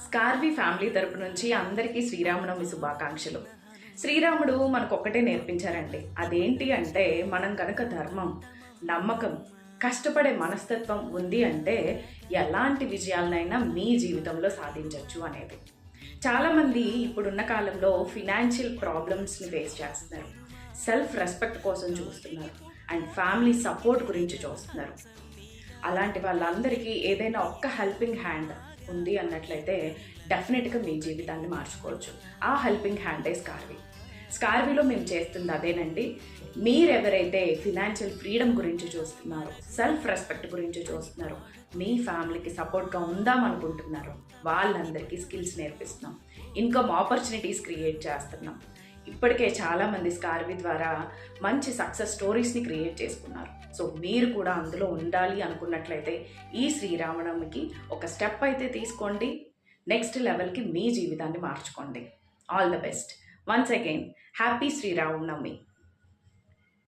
స్కార్వి family తరపు నుంచి అందరికీ శ్రీరామనవమి శుభాకాంక్షలు. శ్రీరాముడు మనకు ఒక్కటే నేర్పించారండి. అదేంటి అంటే మనం కనుక ధర్మం, నమ్మకం, కష్టపడే మనస్తత్వం ఉంది అంటే ఎలాంటి విజయాలనైనా మీ జీవితంలో సాధించవచ్చు అనేది. చాలామంది ఇప్పుడున్న కాలంలో ఫినాన్షియల్ ప్రాబ్లమ్స్ని ఫేస్ చేస్తున్నారు, సెల్ఫ్ రెస్పెక్ట్ కోసం చూస్తున్నారు అండ్ ఫ్యామిలీ సపోర్ట్ గురించి చూస్తున్నారు. అలాంటి వాళ్ళందరికీ ఏదైనా ఒక్క హెల్పింగ్ హ్యాండ్ ఉంది అన్నట్లయితే డెఫినెట్గా మీ జీవితాన్ని మార్చుకోవచ్చు. ఆ హెల్పింగ్ హ్యాండే స్కార్వీలో మేము చేస్తుంది అదేనండి. మీరెవరైతే ఫినాన్షియల్ ఫ్రీడమ్ గురించి చూస్తున్నారో, సెల్ఫ్ రెస్పెక్ట్ గురించి చూస్తున్నారో, మీ ఫ్యామిలీకి సపోర్ట్గా ఉందామనుకుంటున్నారో వాళ్ళందరికీ స్కిల్స్ నేర్పిస్తున్నాం, ఇన్కమ్ ఆపర్చునిటీస్ క్రియేట్ చేస్తున్నాం. ఇప్పటికే చాలామంది స్కార్వీ ద్వారా మంచి సక్సెస్ స్టోరీస్ని క్రియేట్ చేసుకున్నారు. సో మీరు కూడా అందులో ఉండాలి అనుకున్నట్లయితే ఈ శ్రీరామనవమికి ఒక స్టెప్ అయితే తీసుకోండి. నెక్స్ట్ లెవెల్కి మీ జీవితాన్ని మార్చుకోండి. All the best. Once again happy Sri Rama Navami.